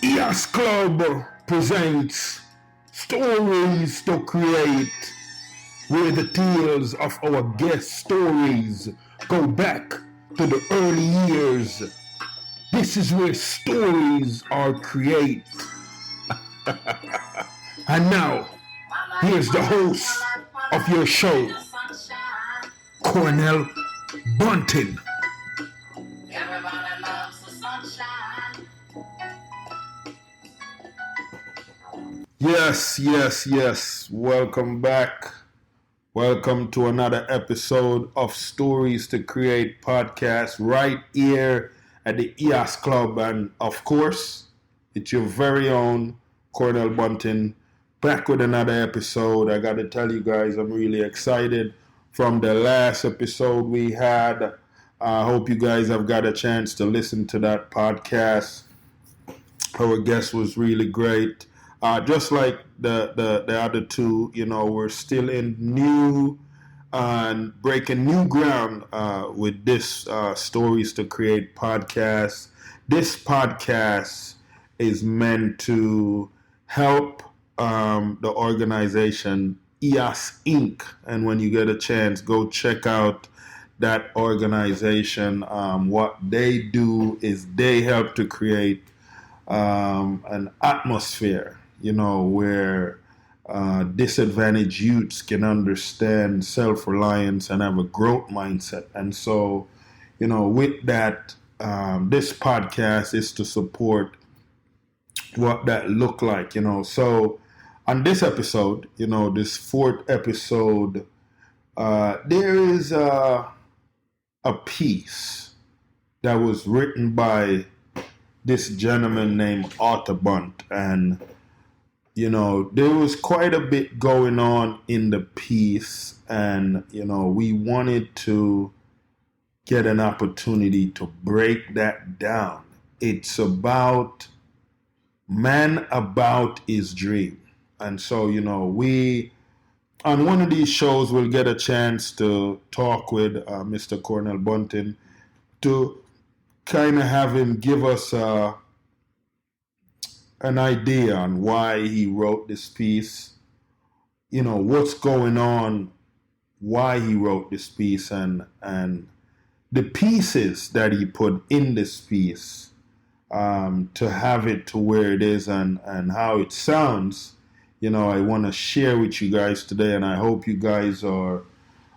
Yes Club presents Stories to Create, where the tales of our guest stories go back to the early years. This is where stories are created. And now, here's the host of your show, Cornell Bunting. Everybody loves the sunshine. Yes. Welcome back. Welcome to another episode of Stories to Create podcast right here at the EAS Club. And of course, it's your very own Cornell Bunting back with another episode. I got to tell you guys, I'm really excited from the last episode we had. I hope you guys have got a chance to listen to that podcast. Our guest was really great. Just like the other two, we're still in new and breaking new ground with this Stories to Create podcast. This podcast is meant to help the organization EAS Inc. And when you get a chance, go check out that organization. What they do is they help to create an atmosphere, where disadvantaged youths can understand self-reliance and have a growth mindset. And so, with that, this podcast is to support what that look like, So on this episode, this fourth episode, there is a piece that was written by this gentleman named Arthur Bunt, and there was quite a bit going on in the piece, and we wanted to get an opportunity to break that down. It's about man about his dream. And so we on one of these shows we'll get a chance to talk with Mr. Cornell Bunting to kind of have him give us an idea on why he wrote this piece, what's going on, why he wrote this piece, and the pieces that he put in this piece to have it to where it is and how it sounds. I want to share with you guys today, and I hope you guys are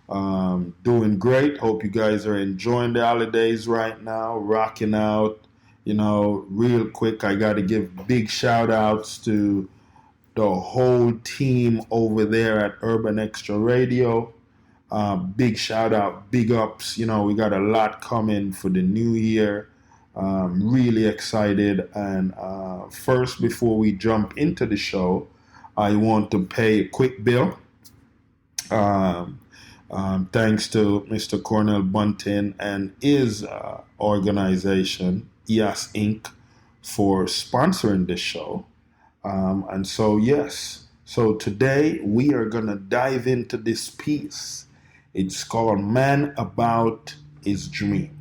doing great. Hope you guys are enjoying the holidays right now, rocking out. Real quick, I got to give big shout outs to the whole team over there at Urban Extra Radio. Big shout out, big ups. We got a lot coming for the new year. Really excited. And first, before we jump into the show, I want to pay a quick bill. Thanks to Mr. Cornell Bunting and his organization, EAS Inc., for sponsoring this show. And so, yes. So today we are going to dive into this piece. It's called Man About His Dream.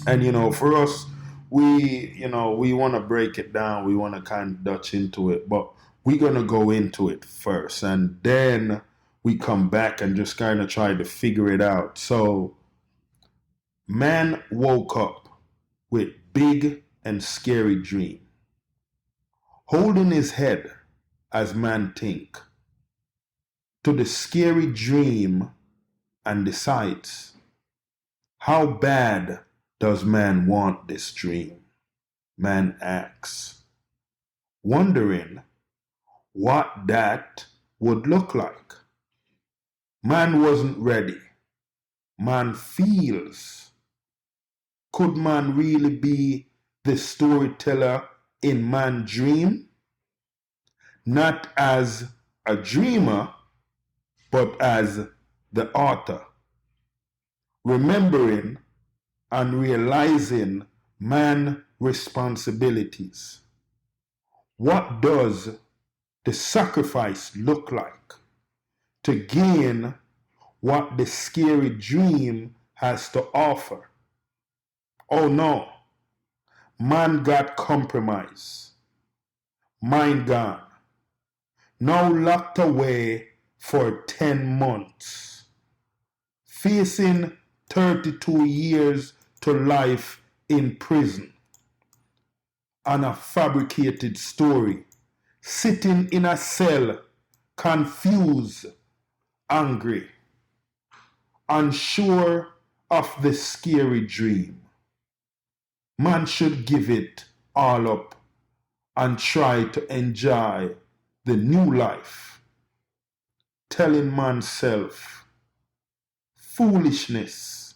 And, for us, we want to break it down. We want to kind of touch into it. But we're going to go into it first. And then we come back and just kind of try to figure it out. So, man woke up with big and scary dream, holding his head as man think to the scary dream and decides, how bad does man want this dream? Man asks, wondering what that would look like. Man wasn't ready. Man feels. Could man really be the storyteller in man's dream? Not as a dreamer, but as the author. Remembering and realizing man's responsibilities. What does the sacrifice look like to gain what the scary dream has to offer? Oh no, man got compromised. Mind gone. Now locked away for 10 months. Facing 32 years to life in prison. On a fabricated story. Sitting in a cell, confused, angry, unsure of the scary dream. Man should give it all up and try to enjoy the new life. Telling manself, foolishness,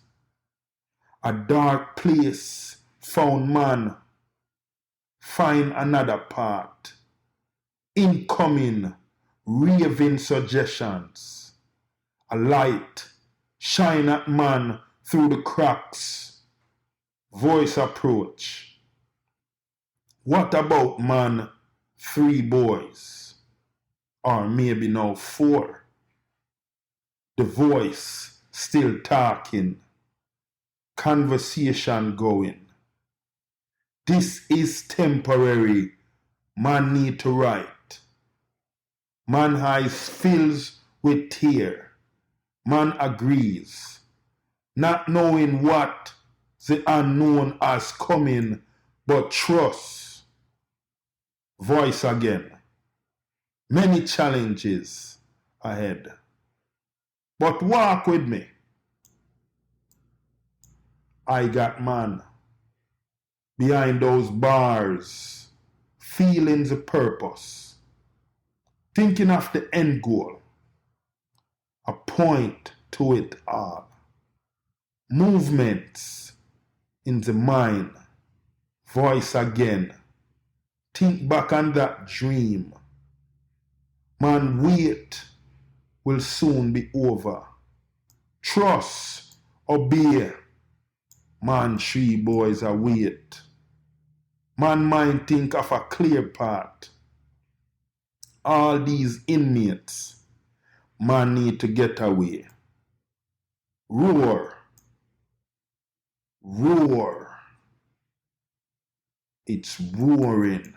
a dark place found man, find another part. Incoming, raving suggestions. A light shine at man through the cracks. Voice approach. What about man 3 boys? Or maybe now 4. The voice still talking. Conversation going. This is temporary. Man need to write. Man eyes fills with tear. Man agrees, not knowing what the unknown has coming, but trust. Voice again. Many challenges ahead. But walk with me. I got man. Behind those bars, feelings of purpose. Thinking of the end goal, a point to it all. Movements in the mind, voice again. Think back on that dream. Man, wait will soon be over. Trust, obey. Man, 3 boys await. Man mind think of a clear path. All these inmates, man need to get away. Roar. Roar. It's roaring.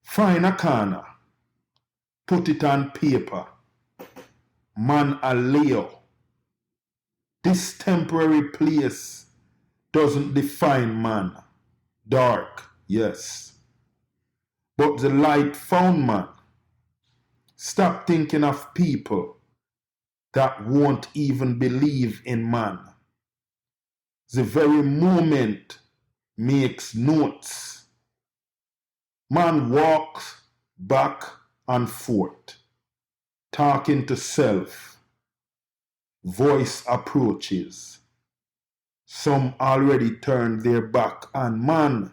Find a corner. Put it on paper. Man a Leo. This temporary place doesn't define man. Dark, yes. But the light found man. Stop thinking of people that won't even believe in man. The very moment makes notes. Man walks back and forth, talking to self. Voice approaches. Some already turned their back on man.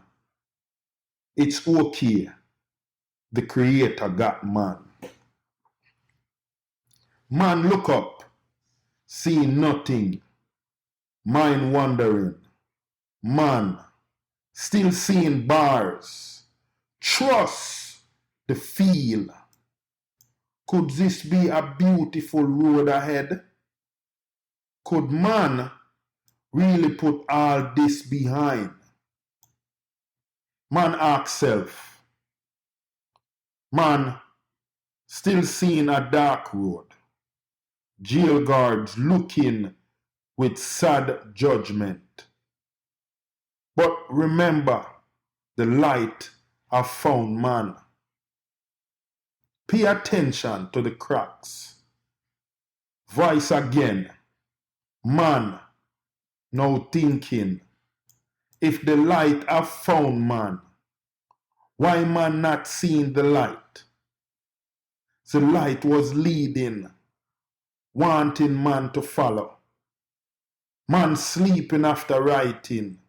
It's okay. The Creator got man. Man look up, seeing nothing, mind wandering. Man still seeing bars. Trust the feel. Could this be a beautiful road ahead? Could man really put all this behind? Man asks self. Man still seeing a dark road. Jail guards looking with sad judgment. But remember, the light have found man. Pay attention to the cracks. Voice again. Man, now thinking, if the light have found man, why man not seeing the light? The light was leading, wanting man to follow. Man sleeping after writing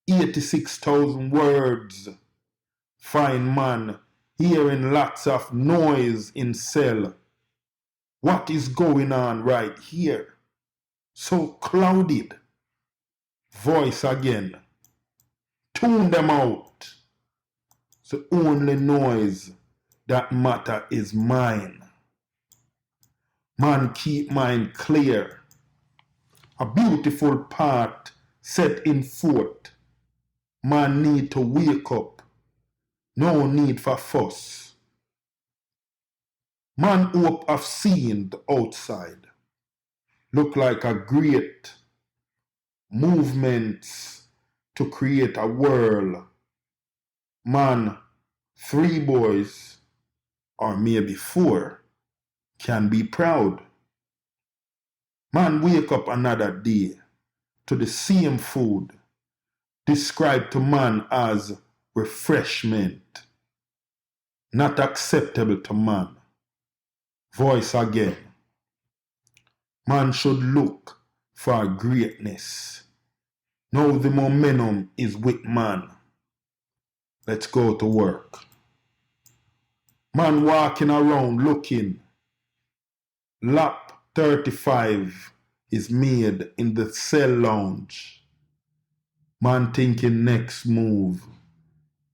86,000 words. Find man hearing lots of noise in cell. What is going on right here? So clouded. Voice again. Tune them out. The only noise that matter is mine. Man, keep mind clear. A beautiful path set in forth. Man need to wake up. No need for fuss. Man hope of seeing the outside. Look like a great movements to create a world. Man, 3 boys, or maybe 4, can be proud. Man wake up another day to the same food described to man as refreshment, not acceptable to man. Voice again. Man should look for greatness. Now the momentum is with man. Let's go to work. Man walking around looking. Lap 35 is made in the cell lounge. Man thinking next move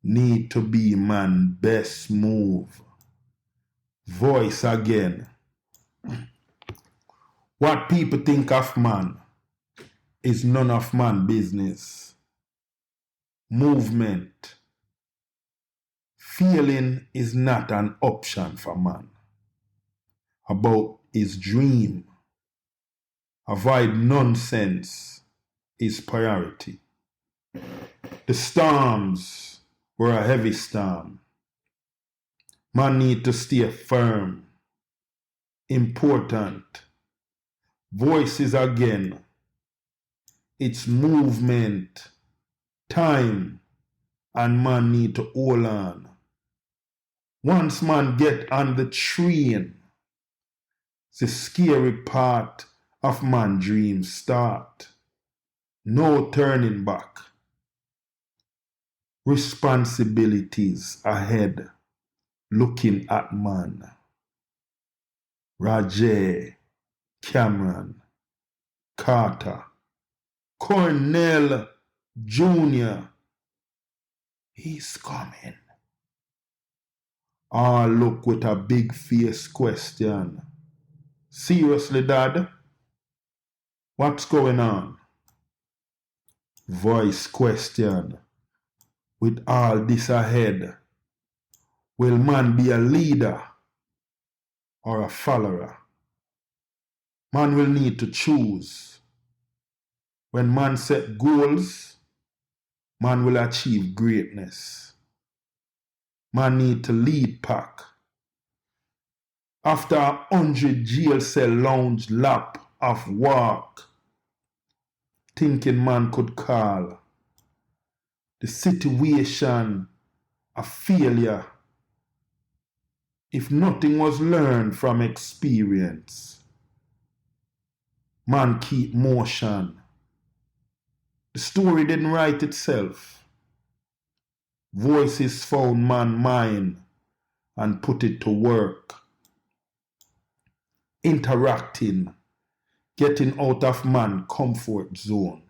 need to be man best move. Voice again. What people think of man is none of man business. Movement. Feeling is not an option for man. About his dream. Avoid nonsense is priority. The storms were a heavy storm. Man need to stay firm. Important. Voices again. It's movement, time, and man need to hold on. Once man get on the train, the scary part of man dream start. No turning back. Responsibilities ahead, looking at man. Rajay, Cameron, Carter, Cornell Jr. He's coming. All look with a big face question. Seriously, Dad? What's going on? Voice question. With all this ahead, will man be a leader or a follower? Man will need to choose. When man set goals, man will achieve greatness. Man need to lead pack. After 100 jail cell lounge lap of walk, thinking man could call the situation a failure if nothing was learned from experience. Man keep motion. The story didn't write itself. Voices found man mind and put it to work. Interacting, getting out of man comfort zone.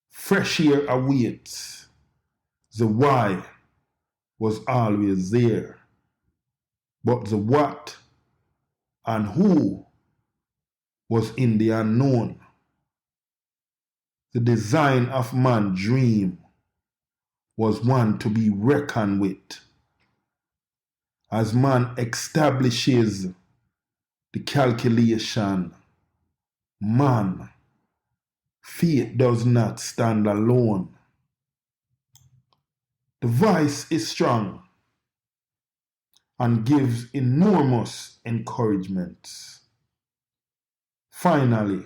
Fresh air awaits. The why was always there. But the what and who was in the unknown. The design of man's dream was one to be reckoned with. As man establishes the calculation, man, faith does not stand alone. The voice is strong and gives enormous encouragements. Finally,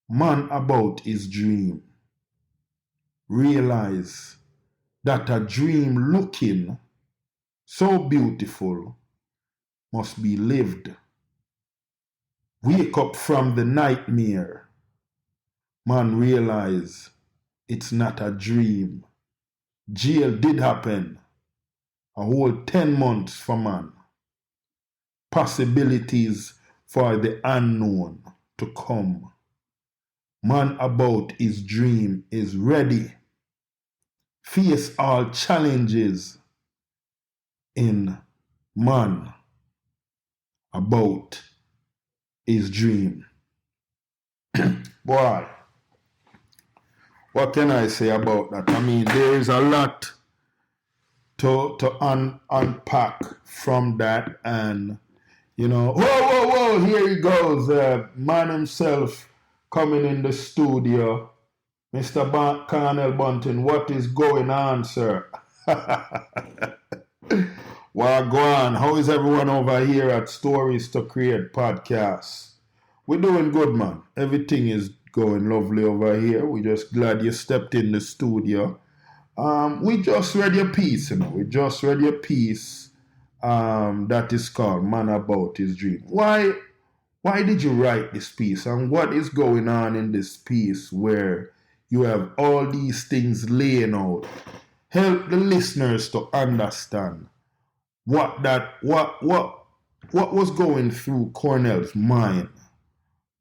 man about his dream. Realize that a dream looking so beautiful must be lived. Wake up from the nightmare. Man realize it's not a dream. Jail did happen. A whole 10 months for man. Possibilities for the unknown to come. Man about his dream is ready. Face all challenges in man about his dream. Boy, what can I say about that? I mean, there is a lot to unpack from that, and whoa, here he goes, man himself coming in the studio, Mr. Cornell Bunting. What is going on, sir? Wagwan, how is everyone over here at Stories to Create Podcasts? We're doing good, man. Everything is going lovely over here. We're just glad you stepped in the studio. We just read your piece, We just read your piece that is called Man About His Dream. Why did you write this piece? And what is going on in this piece where you have all these things laying out? Help the listeners to understand what was going through Cornell's mind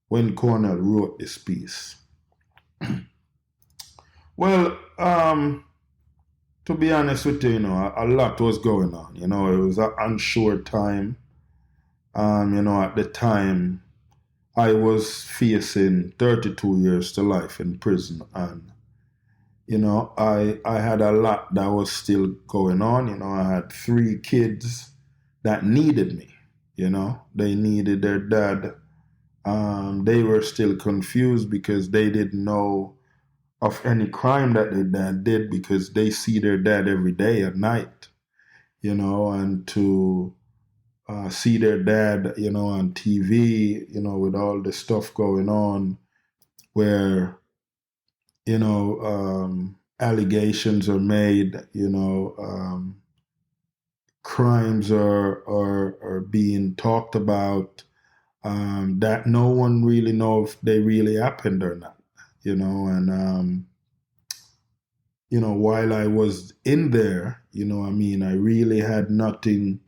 when Cornell wrote this piece. Well, to be honest with you, a lot was going on. It was an unsure time. At the time, I was facing 32 years to life in prison, and I had a lot that was still going on. I had 3 kids that needed me. They needed their dad. They were still confused because they didn't know of any crime that their dad did, because they see their dad every day at night, and to see their dad, on TV, with all the stuff going on where, allegations are made, crimes are being talked about, that no one really know if they really happened or not, and while I was in there, I really had nothing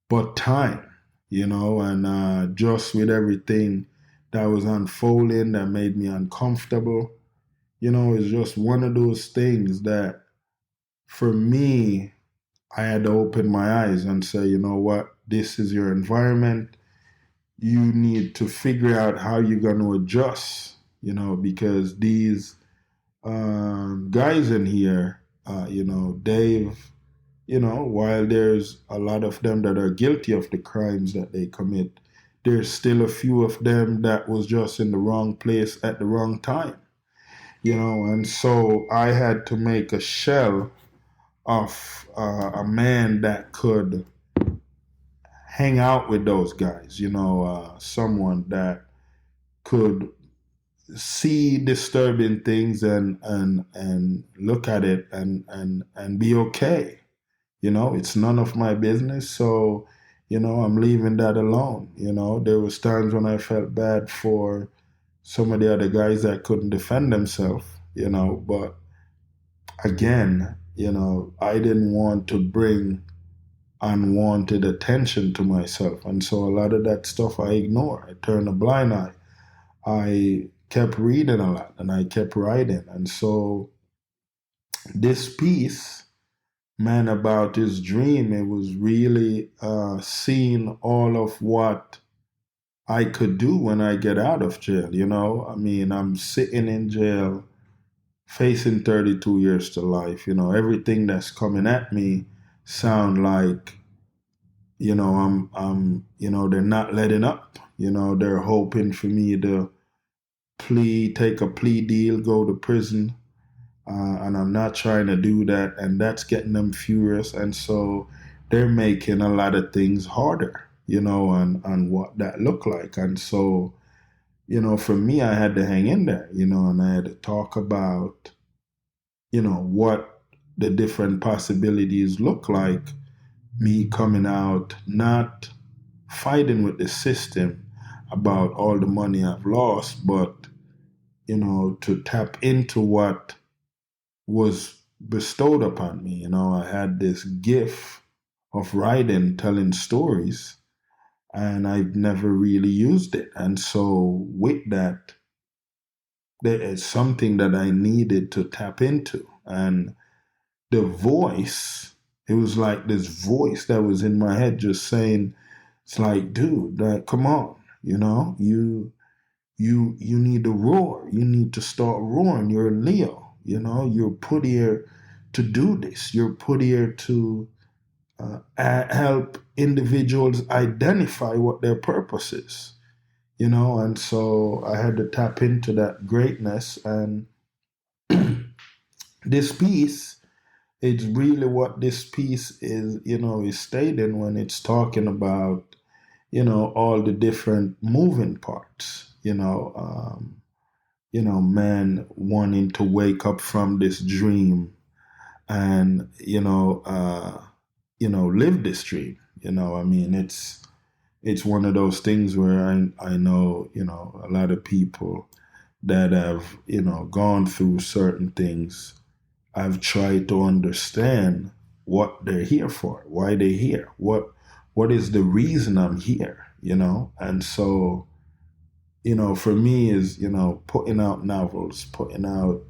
but time, and just with everything that was unfolding that made me uncomfortable, it's just one of those things that for me, I had to open my eyes and say, you know what, this is your environment. You need to figure out how you're going to adjust, because these guys in here, they've, while there's a lot of them that are guilty of the crimes that they commit, there's still a few of them that was just in the wrong place at the wrong time, and so I had to make a shell of a man that could hang out with those guys, someone that could see disturbing things and look at it and be okay. It's none of my business. So, I'm leaving that alone. There was times when I felt bad for some of the other guys that couldn't defend themselves, but again, I didn't want to bring unwanted attention to myself. And so a lot of that stuff I ignore. I turned a blind eye. I kept reading a lot and I kept writing. And so this piece, Man About His Dream, it was really seeing all of what I could do when I get out of jail. I'm sitting in jail facing 32 years to life. Everything that's coming at me sound like, they're not letting up. They're hoping for me to take a plea deal, go to prison. And I'm not trying to do that. And that's getting them furious. And so they're making a lot of things harder, on what that looked like. And so, for me, I had to hang in there, and I had to talk about, what the different possibilities look like. Me coming out, not fighting with the system about all the money I've lost, but, to tap into what was bestowed upon me. I had this gift of writing, telling stories, and I've never really used it. And so with that, there is something that I needed to tap into. And the voice, it was like this voice that was in my head just saying, it's like, dude, come on, you you need to roar. You need to start roaring. You're a Leo. You're put here to do this. You're put here to help individuals identify what their purpose is. And so I had to tap into that greatness. And this piece, it's really what this piece is stating when it's talking about, all the different moving parts, man wanting to wake up from this dream and, live this dream. I mean, it's one of those things where I know, a lot of people that have, gone through certain things. I've tried to understand what they're here for, why they're here, what is the reason I'm here, And so, for me is, putting out novels, putting out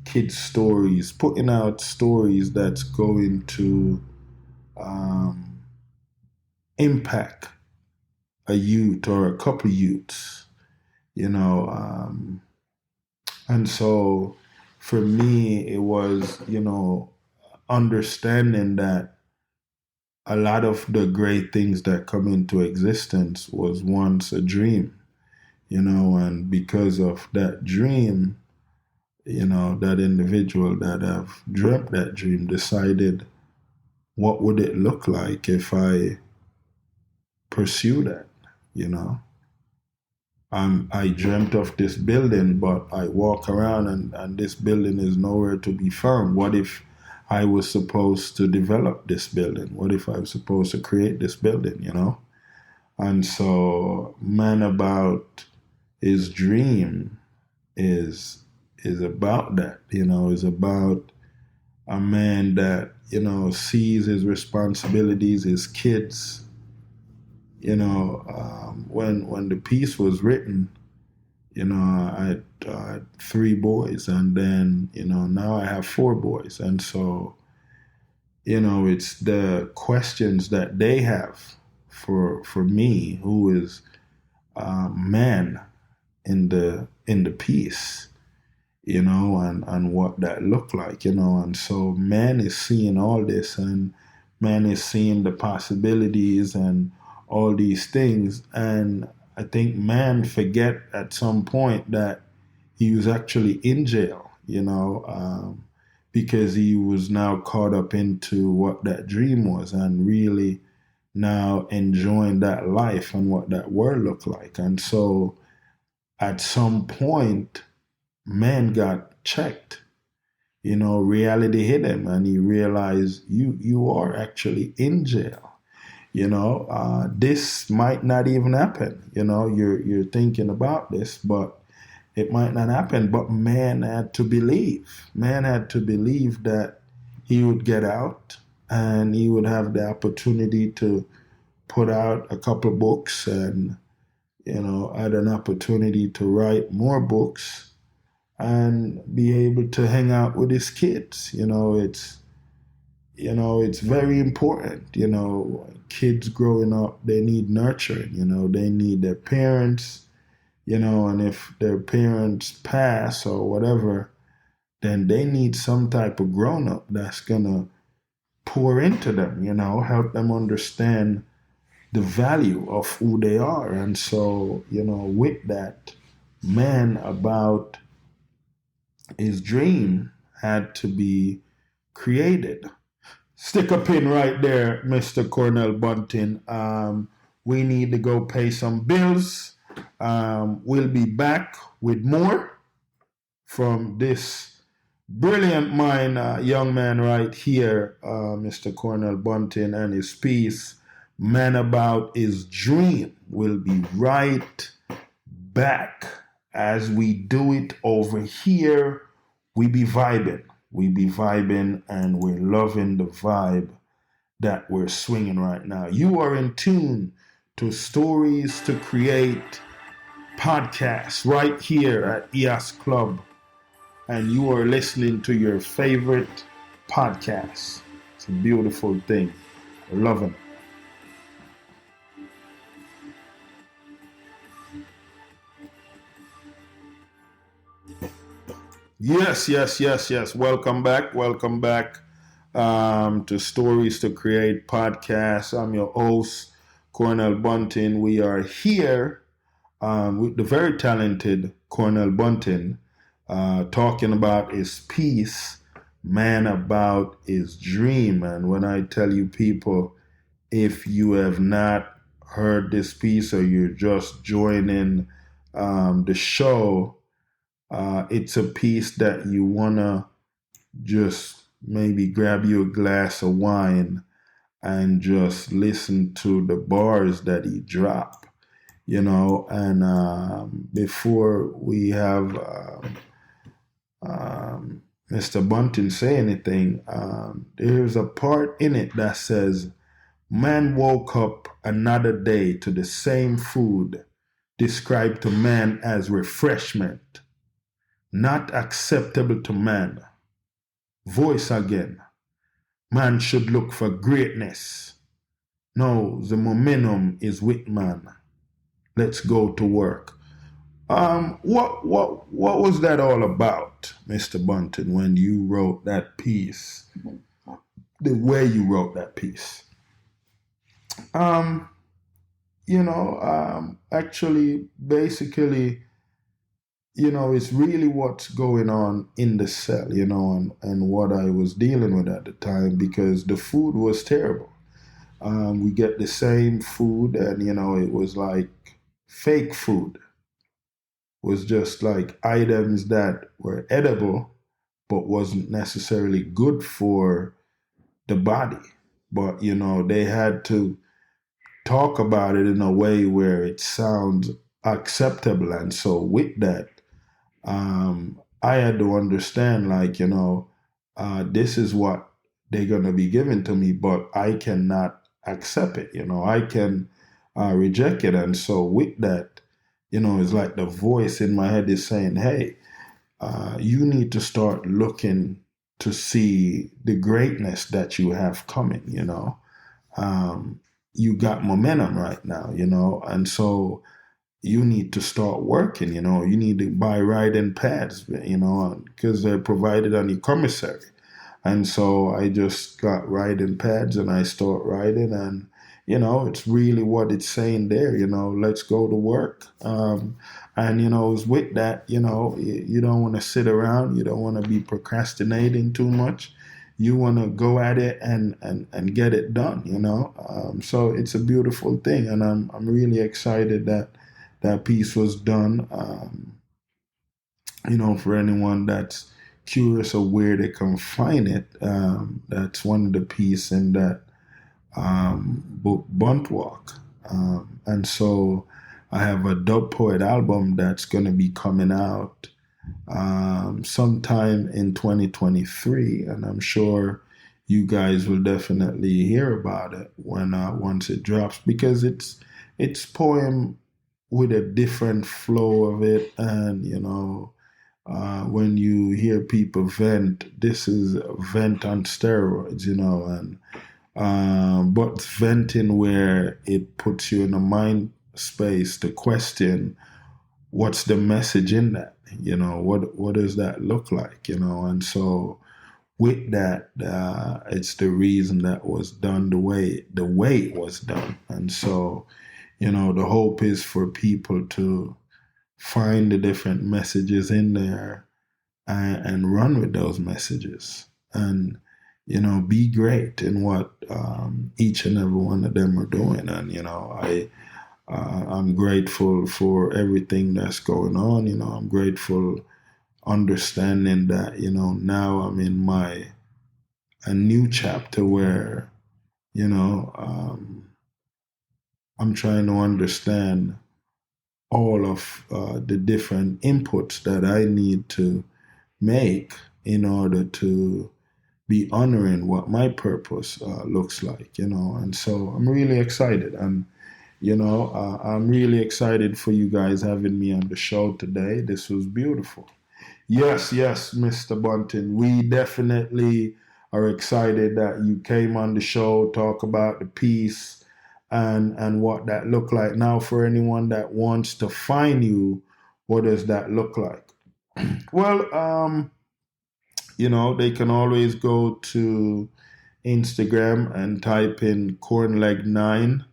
kids' stories, putting out stories that's going to impact a youth or a couple youths, and so for me, it was, understanding that a lot of the great things that come into existence was once a dream, and because of that dream, that individual that have dreamt that dream decided, what would it look like if I pursue that, I dreamt of this building, but I walk around and this building is nowhere to be found. What if I was supposed to develop this building? What if I was supposed to create this building, And so Man About His Dream is about that, is about a man that, sees his responsibilities, his kids. When the piece was written, I had 3 boys, and then, now I have 4 boys. And so, it's the questions that they have for me, who is man in the piece, and what that looked like, And so man is seeing all this, and man is seeing the possibilities and all these things. And I think man forget at some point that he was actually in jail, because he was now caught up into what that dream was and really now enjoying that life and what that world looked like. And so at some point, man got checked. Reality hit him, and he realized you are actually in jail. This might not even happen. You're thinking about this, but it might not happen. But man had to believe. Man had to believe that he would get out and he would have the opportunity to put out a couple of books and, had an opportunity to write more books and be able to hang out with his kids. It's very important. Kids growing up, they need nurturing. They need their parents. And if their parents pass or whatever, then they need some type of grown up that's gonna pour into them. Help them understand the value of who they are. And so, with that, Man About His Dream had to be created. Stick a pin right there, Mr. Cornell Bunting. We need to go pay some bills. We'll be back with more from this brilliant mind, young man right here, Mr. Cornell Bunting, and his piece, Man About His Dream. We'll be right back. As we do it over here, we be vibing. We be vibing, and we're loving the vibe that we're swinging right now. You are in tune to Stories to Create podcast right here at EOS Club, and you are listening to your favorite podcast. It's a beautiful thing. We're loving it. Yes. Welcome back to Stories to Create podcast. I'm your host, Cornell Bunting. We are here with the very talented Cornell Bunting talking about his piece, Man About His Dream. And when I tell you people, if you have not heard this piece or you're just joining the show, it's a piece that you want to just maybe grab you a glass of wine and just listen to the bars that he dropped, and before we have Mr. Bunting say anything, there's a part in it that says, man woke up another day to the same food described to man as refreshment, not acceptable to man. Voice again. Man should look for greatness. No, the momentum is with man. Let's go to work. What was that all about, Mr. Bunting, when you wrote that piece? The way you wrote that piece. Actually, basically, it's really what's going on in the cell, and what I was dealing with at the time, because the food was terrible. We get the same food, and, it was like fake food. It was just like items that were edible, but wasn't necessarily good for the body. But, they had to talk about it in a way where it sounds acceptable. And so with that, I had to understand, like, this is what they're going to be given to me, but I cannot accept it. I can reject it. And so with that, it's like the voice in my head is saying, hey, you need to start looking to see the greatness that you have coming, you got momentum right now, and so you need to start working, you need to buy riding pads, because they're provided on the commissary. And so I just got riding pads and I start riding, and, it's really what it's saying there, let's go to work. And, with that, you don't want to sit around. You don't want to be procrastinating too much. You want to go at it and get it done, so it's a beautiful thing. And I'm really excited that that piece was done. For anyone that's curious of where they can find it, that's one of the pieces in that book, Bunt Walk. And so I have a Dub Poet album that's going to be coming out sometime in 2023, and I'm sure you guys will definitely hear about it when once it drops, because it's poem with a different flow of it. And when you hear people vent, this is vent on steroids, and but venting where it puts you in a mind space to question what's the message in that, what does that look like, and so with that, it's the reason that was done the way it was done. And so the hope is for people to find the different messages in there, and run with those messages, and be great in what each and every one of them are doing. And I'm grateful for everything that's going on. I'm grateful, understanding that now I'm in a new chapter where I'm trying to understand all of the different inputs that I need to make in order to be honoring what my purpose looks like, and so I'm really excited. And I'm really excited for you guys having me on the show today. This was beautiful. Yes, Mr. Bunting, we definitely are excited that you came on the show, talk about the piece and what that looked like. Now, for anyone that wants to find you, what does that look like? Well, they can always go to Instagram and type in cornleg9,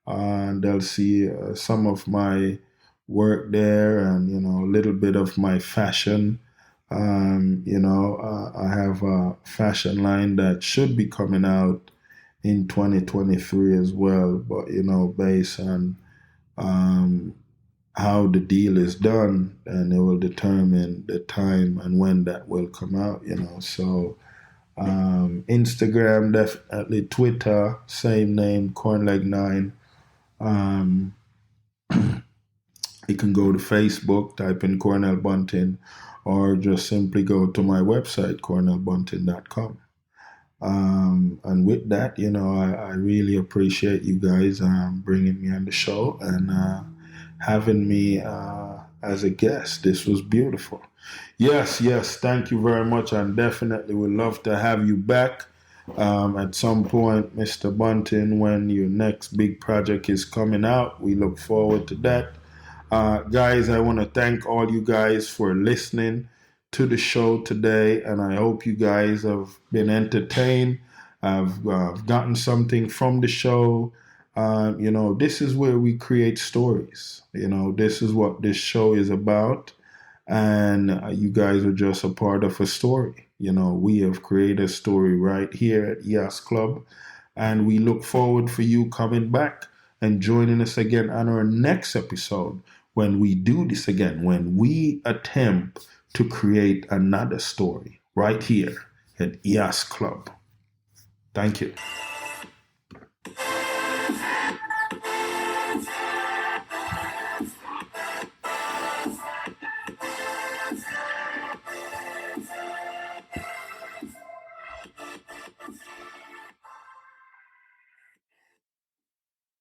and they'll see some of my work there, and a little bit of my fashion. I have a fashion line that should be coming out in 2023 as well, but based on um, how the deal is done, and it will determine the time and when that will come out. So Instagram, definitely. Twitter, same name, cornleg9. um, you can go to Facebook, type in Cornell Bunting, or just simply go to my website, cornellbunting.com. And with that, I really appreciate you guys bringing me on the show and having me as a guest. This was beautiful. Yes, yes, thank you very much, and definitely would love to have you back at some point, Mr. Bunting, when your next big project is coming out. We look forward to that. Guys, I want to thank all you guys for listening to the show today, and I hope you guys have been entertained. I've gotten something from the show. This is where we create stories. This is what this show is about, and you guys are just a part of a story. We have created a story right here at EOS Club, and we look forward for you coming back and joining us again on our next episode when we do this again, when we attempt to create another story right here at EOS Club. Thank you.